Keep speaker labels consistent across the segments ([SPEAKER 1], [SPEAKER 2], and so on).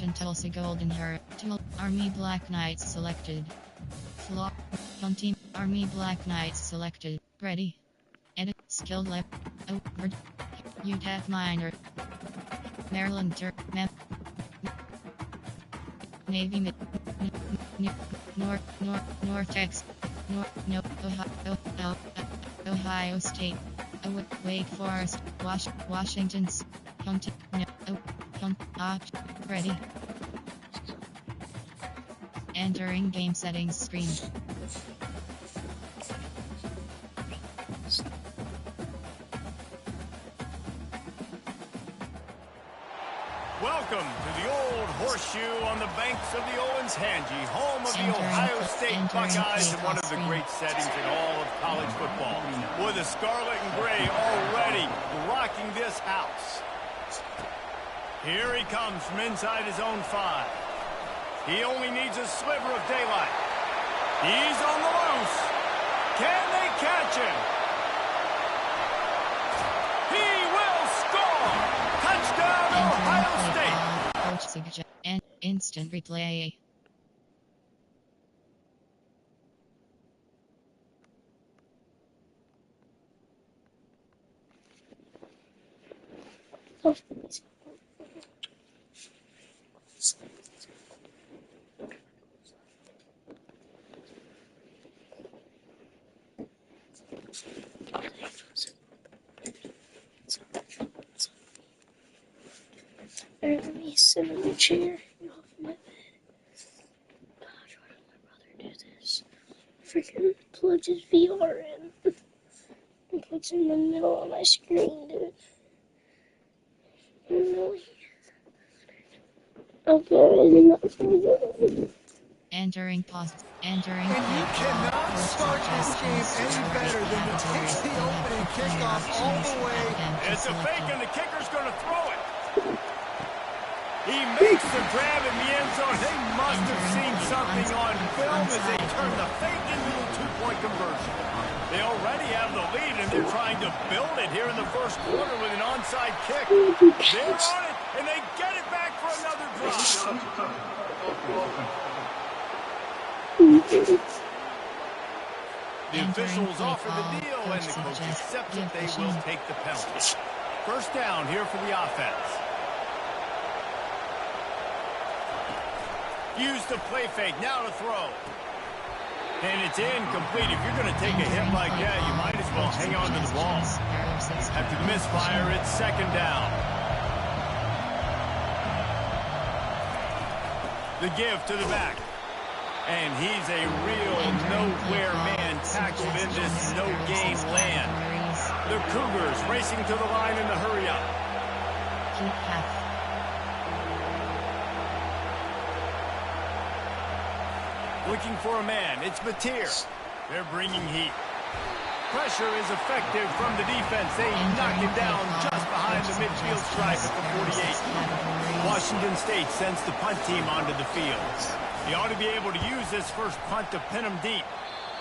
[SPEAKER 1] Washington Tulsa Golden Herd. Army Black Knights selected. Team Army Black Knights selected. Ready. Edit. Skilled left. Word. Utah Minor. Maryland Navy Nortex. Ohio State. Wake Forest. Washington's. Ready. Entering game settings screen.
[SPEAKER 2] Welcome to the old horseshoe on the banks of the Owens-Hangy, home of the Ohio State Buckeyes and one of the great settings in all of college football. With the scarlet and gray already rocking this house. Here he comes from inside his own 5. He only needs a sliver of daylight. He's on the loose. Can they catch him? He will score! Touchdown, Ohio State!
[SPEAKER 1] Coach suggest and instant replay.
[SPEAKER 3] Let me sit in the chair and off my bed. Gosh, why did my brother do this? Freaking plugged his VR in. And puts it in the middle of my screen, dude. Annoying. Okay,
[SPEAKER 1] Entering pause. Entering.
[SPEAKER 4] And you cannot start this game any better than to take the opening kickoff all the way.
[SPEAKER 2] It's a fake and the kicker's going to throw it. He makes the grab in the end zone. They must have seen something on film as they turn the fake into a 2-point conversion. They already have the lead, and they're trying to build it here in the first quarter with an onside kick. They're on it, and they get it back for another drop. The officials offer the deal, and the coach accepts it. They will take the penalty. First down here for the offense. Use the play fake, now to throw. And it's incomplete. If you're going to take a hit like that, you might as well hang on to the ball. After the misfire, it's second down. The give to the back. And he's a real nowhere man tackled in this no-game land. The Cougars racing to the line in the hurry-up. Looking for a man. It's Mateer. They're bringing heat. Pressure is effective from the defense. They knock it down just behind the midfield stripe at the 48. Washington State sends the punt team onto the field. He ought to be able to use this first punt to pin him deep.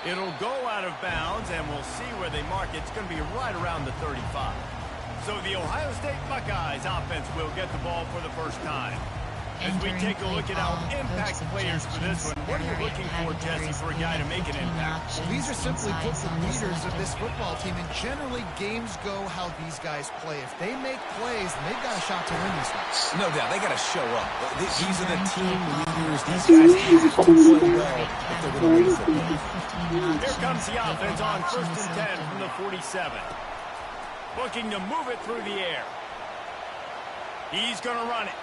[SPEAKER 2] It'll go out of bounds, and we'll see where they mark it. It's going to be right around the 35. So the Ohio State Buckeyes offense will get the ball for the first time. As we take a look at our impact players for this one, what are you looking for, Jesse, for a guy to make an impact?
[SPEAKER 4] Well, these are simply put the leaders of this football team, and generally games go how these guys play. If they make plays, they've got a shot to win this one.
[SPEAKER 5] No doubt, they got to show up. These are the team leaders. These guys have to play well if they're going to win the football.
[SPEAKER 2] Here comes the offense on 1st and 10 from the 47. Looking to move it through the air. He's going to run it.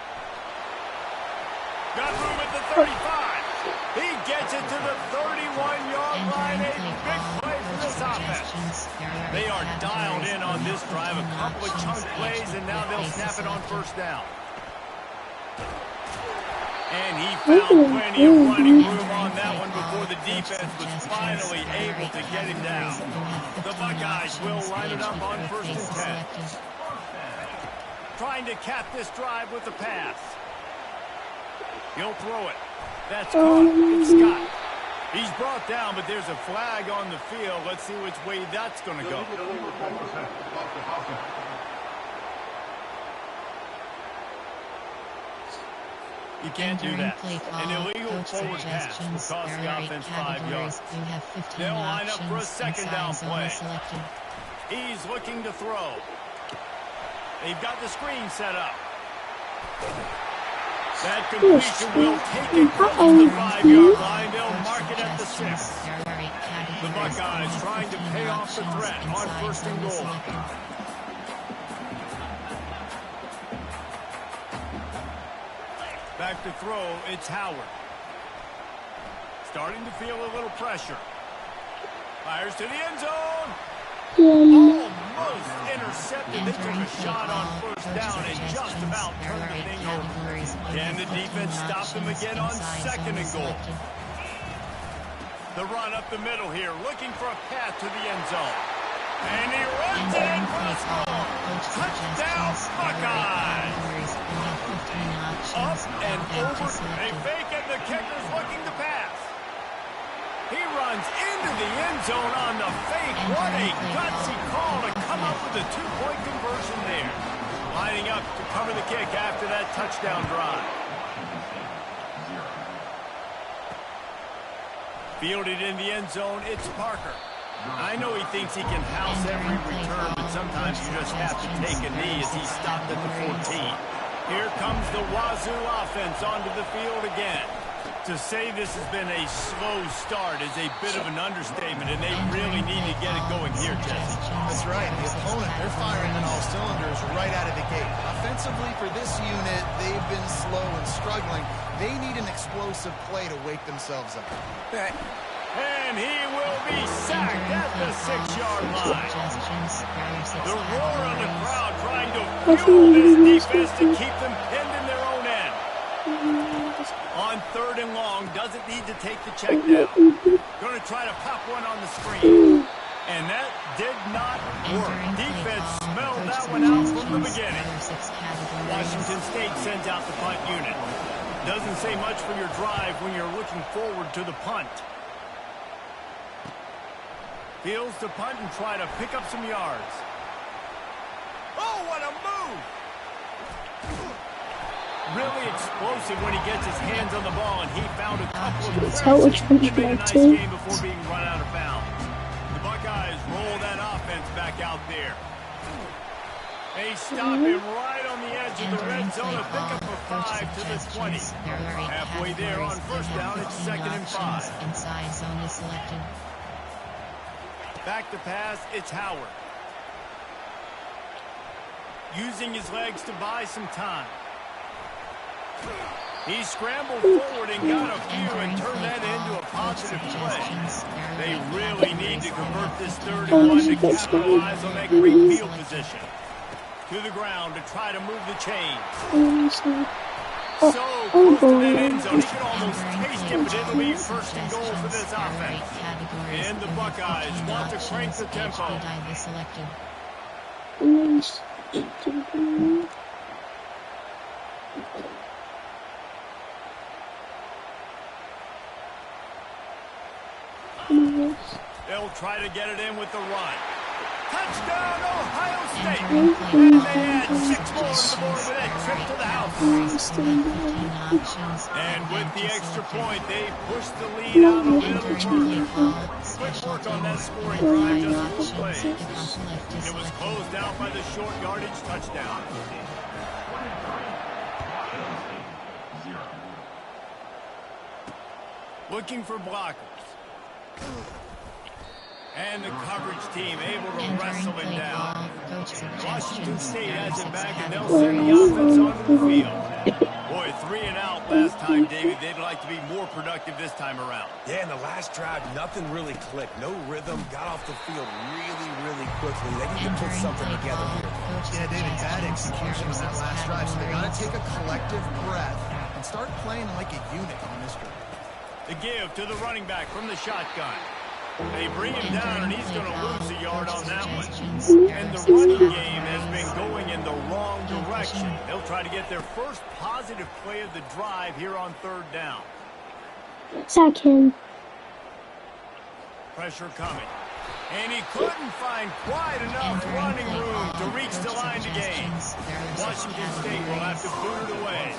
[SPEAKER 2] Got room at the 35. He gets it to the 31-yard line. A big play for this offense. They are dialed in on this drive. A couple of chunk plays, and now they'll snap it on first down. And he found plenty of running room on that one before the defense was finally able to get him down. The Buckeyes will line it up on 1st and 10. Trying to cap this drive with the pass. He'll throw it. That's caught. It's Scott. He's brought down, but there's a flag on the field. Let's see which way that's going to go. You can't do
[SPEAKER 1] Entering
[SPEAKER 2] that.
[SPEAKER 1] play call,
[SPEAKER 2] An illegal
[SPEAKER 1] coach
[SPEAKER 2] forward pass will
[SPEAKER 1] suggestions.
[SPEAKER 2] cost
[SPEAKER 1] There
[SPEAKER 2] the
[SPEAKER 1] are 8
[SPEAKER 2] offense 5
[SPEAKER 1] categories.
[SPEAKER 2] yards.
[SPEAKER 1] You have 15
[SPEAKER 2] They'll line up
[SPEAKER 1] options.
[SPEAKER 2] for a second down
[SPEAKER 1] Inside zone
[SPEAKER 2] play.
[SPEAKER 1] is selected.
[SPEAKER 2] He's looking to throw. They've got the screen set up. That completion will take it close to the 5-yard line. They'll mark it at the 6. The Buckeyes trying to pay off the threat on 1st and goal. Back to throw, it's Howard. Starting to feel a little pressure. Fires to the end zone. Almost intercepted. They took a shot on 1st down and just about turned the thing over. Can the defense stop them again on 2nd and goal? The run up the middle here, looking for a path to the end zone. And he runs it in for a score. Touchdown, Buckeyes! Up and over. They fake it. The kicker's looking to pass. He runs into the end zone on the fake. What a gutsy call to come up with a 2-point conversion there. Lining up to cover the kick after that touchdown drive. Fielded in the end zone, it's Parker. I know he thinks he can house every return, but sometimes you just have to take a knee as he stopped at the 14. Here comes the Wazoo offense onto the field again. To say this has been a slow start is a bit of an understatement, and they really need to get it going here, Jesse.
[SPEAKER 4] That's right. The opponent, they're firing on all cylinders right out of the gate. Offensively, for this unit, they've been slow and struggling. They need an explosive play to wake themselves up.
[SPEAKER 2] And he will be sacked at the 6-yard line. The roar of the crowd trying to fuel this defense to keep them pinned in their own end. On 3rd and long, doesn't need to take the check down. Going to try to pop one on the screen. And that did not work. Defense smelled that one out from the beginning. Washington State sends out the punt unit. Doesn't say much for your drive when you're looking forward to the punt. Fields to punt and try to pick up some yards. Oh, what a move! Really explosive when he gets his hands on the ball, and he found a couple of creases. He made a nice game before being run out of bounds. The Buckeyes roll that offense back out there. They stop him right on the edge of the red zone. A pickup of 5 to the 20. Halfway there on 1st down, it's 2nd and 5.
[SPEAKER 1] Inside zone is selected.
[SPEAKER 2] Back to pass, it's Howard. Using his legs to buy some time. He scrambled forward and got a few and turned that into a positive play. They really need to convert this 3rd and 1 to capitalize on that great field position. To the ground to try to move the chains. So close to that end zone, he can almost taste it, but it'll be 1st and goal for this offense. And the Buckeyes want to crank the tempo. They'll try to get it in with the run. Touchdown, Ohio State! And they add 6 more to the board with that trip to the house. And with the extra point, they push the lead out a little further. Quick work on that scoring drive, just 4 plays. It was closed out by the short yardage touchdown. Looking for blockers. And the coverage team able to wrestle it down. Washington State has it back, and they'll send the offense onto the field. Boy, 3 and out last time, David. They'd like to be more productive this time around.
[SPEAKER 5] Yeah, in the last drive, nothing really clicked. No rhythm. Got off the field really quickly. They need to put something together here.
[SPEAKER 4] Yeah, David, bad execution on that last drive, so they got to take a collective breath and start playing like a unit on this drive.
[SPEAKER 2] The give to the running back from the shotgun. They bring him down, and he's going to lose a yard on that one. And the running game has been going in the wrong direction. They'll try to get their first positive play of the drive here on 3rd down.
[SPEAKER 3] Sack him.
[SPEAKER 2] Pressure coming. And he couldn't find quite enough running room to reach the line to gain. Washington State will have to boot it away.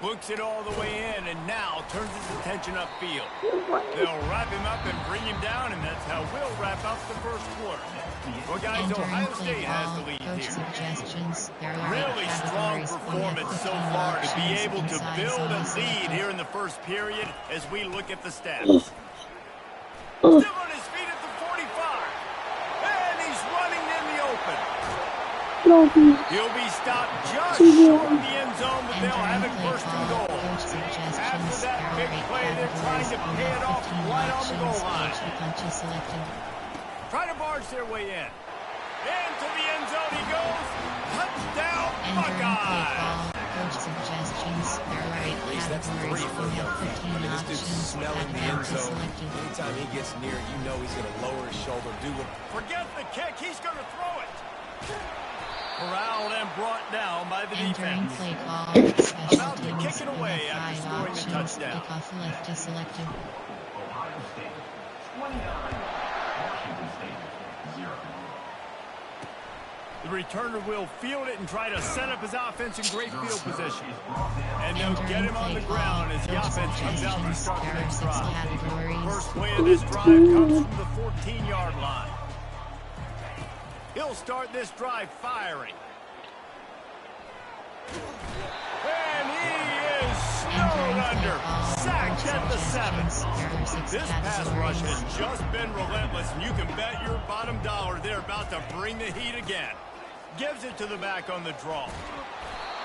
[SPEAKER 2] Books it all the way in, and now turns his attention upfield. They'll wrap him up and bring him down, and that's how we'll wrap up the first quarter. Well, guys, Ohio State has the lead here. Really strong performance so far to be able to build a lead here in the first period as we look at the stats. Still on his feet at the 45, and he's running in the open. He'll be stopped just short of the end zone, but they'll have it first and goal. After that big play, they're trying to pay it off right on the goal line. Trying to barge their way in. Into the end zone he goes. Touchdown, Buckeyes!
[SPEAKER 1] Coach suggestions. There are 8
[SPEAKER 5] That's
[SPEAKER 1] categories.
[SPEAKER 5] 3 for
[SPEAKER 1] We
[SPEAKER 5] him.
[SPEAKER 1] have 15
[SPEAKER 5] This dude's
[SPEAKER 1] options.
[SPEAKER 5] smelling the end
[SPEAKER 1] Advantage
[SPEAKER 5] zone.
[SPEAKER 1] selected.
[SPEAKER 5] Anytime he gets near it, you know he's going to lower his shoulder, do what.
[SPEAKER 2] Forget the kick, he's going to throw it. Corralled and brought down by the
[SPEAKER 1] Entering
[SPEAKER 2] defense.
[SPEAKER 1] play call. Special
[SPEAKER 2] About to
[SPEAKER 1] teams.
[SPEAKER 2] kick it
[SPEAKER 1] We
[SPEAKER 2] away
[SPEAKER 1] have
[SPEAKER 2] after
[SPEAKER 1] 5
[SPEAKER 2] scoring the
[SPEAKER 1] options.
[SPEAKER 2] touchdown.
[SPEAKER 1] Kickoff left is selected.
[SPEAKER 2] The returner will field it and try to set up his offense in great field position. And they'll get him on the ground as the offense comes out to start the next drive. First play of this drive comes from the 14-yard line. He'll start this drive firing. And he is snowed under. Sacked at the 7. This pass rush has just been relentless, and you can bet your bottom dollar they're about to bring the heat again. Gives it to the back on the draw.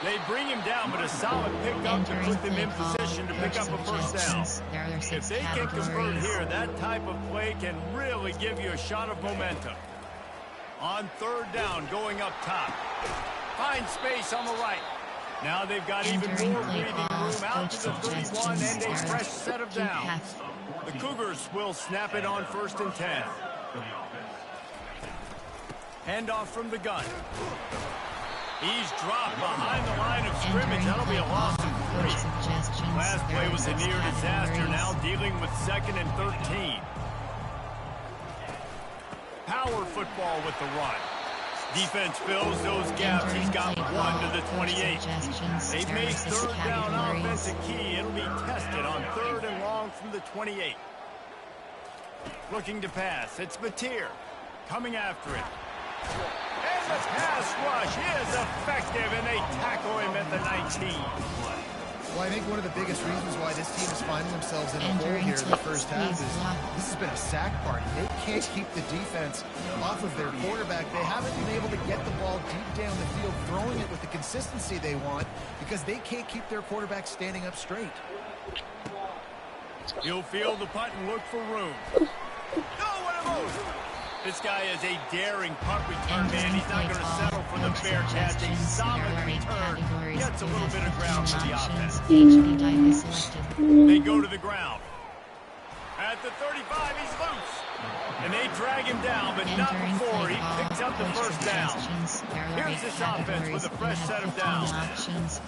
[SPEAKER 2] They bring him down, but a solid pickup to put them in position to pick up a first down. If they can convert here, that type of play can really give you a shot of momentum. On third down, going up top. Finds space on the right. Now they've got even more breathing room out to the 31 and a fresh set of downs. The Cougars will snap it on 1st and 10. Handoff from the gun. He's dropped behind the line of scrimmage. That'll be a loss of 3. Last play was a near disaster. Now dealing with 2nd and 13. Power football with the run. Defense fills those gaps. He's got 1 to the 28. They've made 3rd down offense a key. It'll be tested on 3rd and long from the 28. Looking to pass. It's Mateer coming after it. And the pass rush is effective, and they tackle him at the 19.
[SPEAKER 4] Well, I think one of the biggest reasons why this team is finding themselves in a hole here in the first half is this has been a sack party. They can't keep the defense off of their quarterback. They haven't been able to get the ball deep down the field, throwing it with the consistency they want because they can't keep their quarterback standing up straight.
[SPEAKER 2] He'll field the punt and look for room. Oh, what a move! This guy is a daring punt return man. He's not going to settle for the fair catch. A solid return. Gets a little bit of ground for the offense. They go to the ground. At the 35, he's loose. And they drag him down, but not before he picks up the first down. Here's this offense with a fresh set of downs.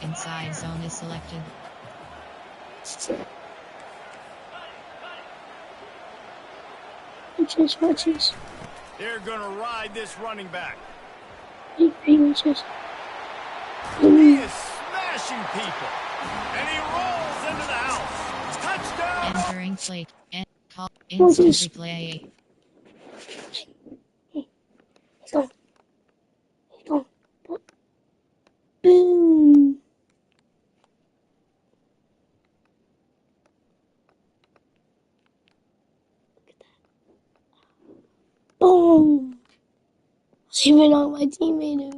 [SPEAKER 1] Inside zone is selected.
[SPEAKER 3] Watches.
[SPEAKER 2] They're going to ride this running back.
[SPEAKER 3] He is
[SPEAKER 2] smashing people. And he rolls into the house. Touchdown.
[SPEAKER 1] Entering plate and call instant replay.
[SPEAKER 3] Go. Boom. Boom. Even on my teammate over.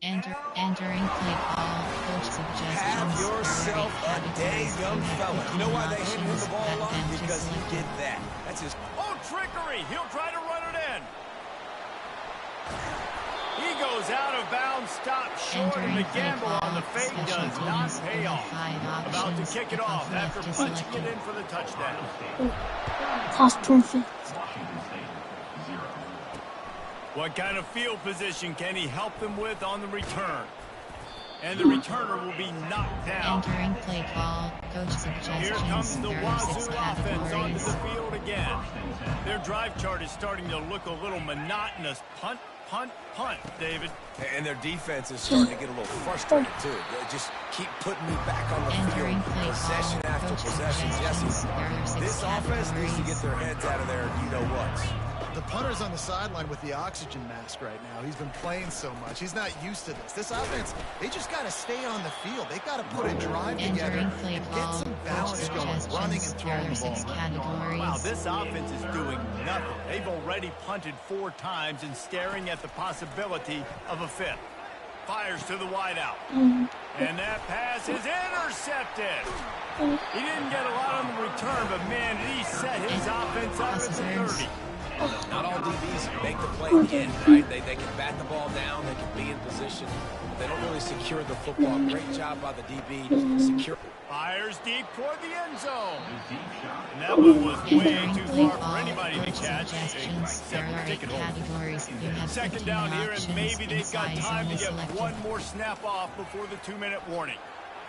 [SPEAKER 1] Entering play ball. Coach suggestions.
[SPEAKER 5] Have yourself a day, young fella. You know why they handed him the ball off? Because he did that. That's his.
[SPEAKER 2] Oh, trickery. He'll try to run it in. He goes out of bounds, stopped short, and the gamble on the fake does not pay off. About to kick it off after punching it in for the touchdown.
[SPEAKER 3] That's perfect.
[SPEAKER 2] What kind of field position can he help them with on the return? And the returner will be knocked down.
[SPEAKER 1] Entering play call, coach suggestions.
[SPEAKER 2] Here comes the
[SPEAKER 1] There are 6
[SPEAKER 2] Wazoo offense onto
[SPEAKER 1] categories.
[SPEAKER 2] the field again. Their drive chart is starting to look a little monotonous. Punt, punt, punt, David.
[SPEAKER 5] And their defense is starting to get a little frustrated, too. They just keep putting me back on the
[SPEAKER 1] Entering
[SPEAKER 5] field,
[SPEAKER 1] play
[SPEAKER 5] possession
[SPEAKER 1] call,
[SPEAKER 5] after
[SPEAKER 1] coach
[SPEAKER 5] possession. Jesse,
[SPEAKER 1] suggestions. There are 6
[SPEAKER 5] this offense needs to get
[SPEAKER 1] categories.
[SPEAKER 5] their heads out of there, you-know-what.
[SPEAKER 4] The punter's on the sideline with the oxygen mask right now. He's been playing so much. He's not used to this. This offense, they just got to stay on the field. They got to put a drive together
[SPEAKER 1] Entering play
[SPEAKER 4] and get
[SPEAKER 1] call,
[SPEAKER 4] some
[SPEAKER 1] coach
[SPEAKER 4] balance going, running and
[SPEAKER 1] suggestions. There
[SPEAKER 4] throwing
[SPEAKER 1] are
[SPEAKER 4] the
[SPEAKER 1] 6
[SPEAKER 4] ball.
[SPEAKER 1] categories.
[SPEAKER 2] Wow, this offense is doing nothing. They've already punted 4 times and staring at the possibility of a 5th. Fires to the wideout. And that pass is intercepted. He didn't get a lot on the return, but man, he set his offense up at the 30.
[SPEAKER 5] Not all DBs make the play again, right? They can bat the ball down, they can be in position. They don't really secure the football. Great job by the DB to secure.
[SPEAKER 2] Fires deep toward the end zone. And that one was way
[SPEAKER 1] Entering
[SPEAKER 2] too
[SPEAKER 1] play
[SPEAKER 2] far for
[SPEAKER 1] call,
[SPEAKER 2] anybody to
[SPEAKER 1] coach
[SPEAKER 2] catch.
[SPEAKER 1] suggestions. There
[SPEAKER 2] Except
[SPEAKER 1] are 8
[SPEAKER 2] ticket holder.
[SPEAKER 1] categories. You have 15
[SPEAKER 2] Second down here, and
[SPEAKER 1] options.
[SPEAKER 2] maybe they've got
[SPEAKER 1] Inside
[SPEAKER 2] time to
[SPEAKER 1] zone
[SPEAKER 2] get
[SPEAKER 1] selected.
[SPEAKER 2] one more snap off before the 2-minute warning.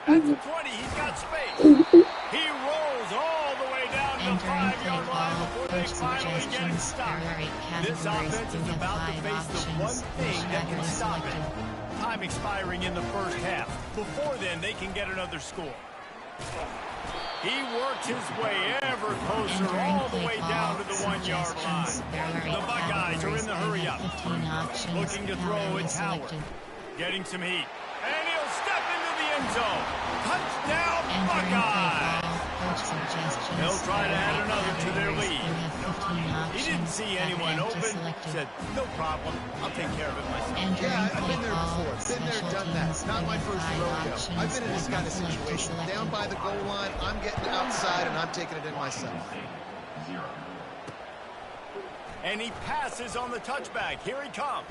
[SPEAKER 2] At the 20, he's got space. He rolls all the way down to the
[SPEAKER 1] Entering play
[SPEAKER 2] 5-yard line
[SPEAKER 1] call,
[SPEAKER 2] before they
[SPEAKER 1] coach
[SPEAKER 2] finally get him
[SPEAKER 1] suggestions.
[SPEAKER 2] stopped.
[SPEAKER 1] There are 8
[SPEAKER 2] This
[SPEAKER 1] categories.
[SPEAKER 2] offense
[SPEAKER 1] You
[SPEAKER 2] is
[SPEAKER 1] have
[SPEAKER 2] about to
[SPEAKER 1] 5
[SPEAKER 2] face the one
[SPEAKER 1] options.
[SPEAKER 2] thing that can
[SPEAKER 1] Whichever is
[SPEAKER 2] stop it.
[SPEAKER 1] selected.
[SPEAKER 2] Time expiring in the first half. Before then, they can get another score. He works his way ever closer
[SPEAKER 1] Entering
[SPEAKER 2] all the
[SPEAKER 1] play
[SPEAKER 2] way
[SPEAKER 1] call,
[SPEAKER 2] down to the 1-yard line.
[SPEAKER 1] suggestions. There are 8
[SPEAKER 2] The Buckeyes are in the
[SPEAKER 1] categories.
[SPEAKER 2] hurry
[SPEAKER 1] You
[SPEAKER 2] up.
[SPEAKER 1] have 15 options.
[SPEAKER 2] Looking to throw,
[SPEAKER 1] Pattern
[SPEAKER 2] it's
[SPEAKER 1] is
[SPEAKER 2] Howard.
[SPEAKER 1] selected.
[SPEAKER 2] Getting some heat. And he'll step into the end zone. Touchdown,
[SPEAKER 1] Entering play
[SPEAKER 2] Buckeyes!
[SPEAKER 1] call, coach suggestions.
[SPEAKER 2] They'll try to
[SPEAKER 1] There are
[SPEAKER 2] add
[SPEAKER 1] 8
[SPEAKER 2] another to their
[SPEAKER 1] categories.
[SPEAKER 2] lead.
[SPEAKER 1] You have 15 options.
[SPEAKER 2] He didn't see anyone
[SPEAKER 1] Pattern
[SPEAKER 2] open.
[SPEAKER 1] is selected.
[SPEAKER 2] Said, no problem. I'll take care of it myself.
[SPEAKER 1] Entering
[SPEAKER 4] Yeah, I've
[SPEAKER 1] play
[SPEAKER 4] been there
[SPEAKER 1] call,
[SPEAKER 4] before. Been there,
[SPEAKER 1] special
[SPEAKER 4] done that.
[SPEAKER 1] teams.
[SPEAKER 4] Not
[SPEAKER 1] You
[SPEAKER 4] my
[SPEAKER 1] have
[SPEAKER 4] first
[SPEAKER 1] 5
[SPEAKER 4] rodeo.
[SPEAKER 1] options.
[SPEAKER 4] I've been in this kind of
[SPEAKER 1] Select to
[SPEAKER 4] situation.
[SPEAKER 1] selected.
[SPEAKER 4] Down by the goal line, I'm getting outside and I'm taking it in myself.
[SPEAKER 2] And he passes on the touchback. Here he comes.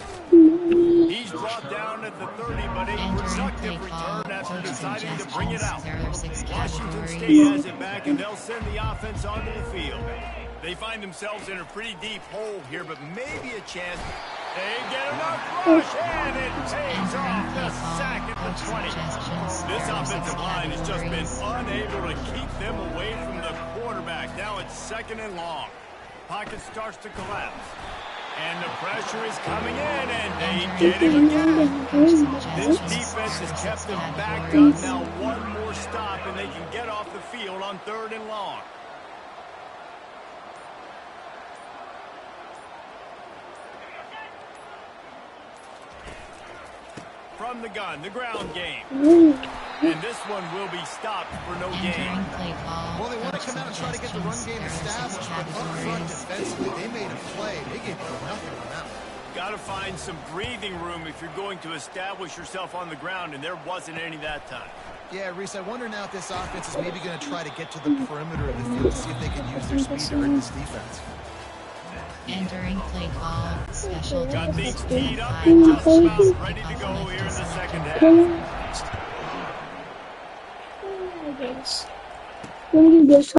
[SPEAKER 2] He's brought down at the 30, but a
[SPEAKER 1] Entering play
[SPEAKER 2] productive
[SPEAKER 1] call,
[SPEAKER 2] return after
[SPEAKER 1] coach
[SPEAKER 2] deciding to bring it out.
[SPEAKER 1] suggestions. There are 6
[SPEAKER 2] Washington State
[SPEAKER 1] categories.
[SPEAKER 2] has it back, and they'll send the offense onto the field. They find themselves in a pretty deep hole here, but maybe a chance. They get enough rush, and it pays off the sack at the 20. This offensive line has just been unable to keep them away from the quarterback. Now it's 2nd and long. Pocket starts to collapse. And the pressure is coming in, and they get him again. This defense has kept them backed up. Now one more stop, and they can get off the field on 3rd and long. From the gun, the ground game. And this one will be stopped for no gain.
[SPEAKER 1] Entering play call,
[SPEAKER 4] Well, they want to
[SPEAKER 1] coach
[SPEAKER 4] come out and try to get the run
[SPEAKER 1] suggestions.
[SPEAKER 4] game
[SPEAKER 1] There are 6
[SPEAKER 4] established, but up front
[SPEAKER 1] categories.
[SPEAKER 4] defensively, they made a play. They gave you nothing on that one.
[SPEAKER 2] Got to find some breathing room if you're going to establish yourself on the ground, and there wasn't any that time.
[SPEAKER 4] Yeah, Reese, I wonder now if this offense is maybe going to try to get to the perimeter of the field to see if they can use their speed to hurt this defense.
[SPEAKER 1] Entering play call, special
[SPEAKER 2] Got
[SPEAKER 1] teams.
[SPEAKER 2] things teed up
[SPEAKER 1] Five
[SPEAKER 2] and just
[SPEAKER 1] options.
[SPEAKER 2] about ready to go
[SPEAKER 1] Kickoff
[SPEAKER 2] here in the
[SPEAKER 1] left is
[SPEAKER 2] second
[SPEAKER 1] selected.
[SPEAKER 2] half.
[SPEAKER 3] Let me do this.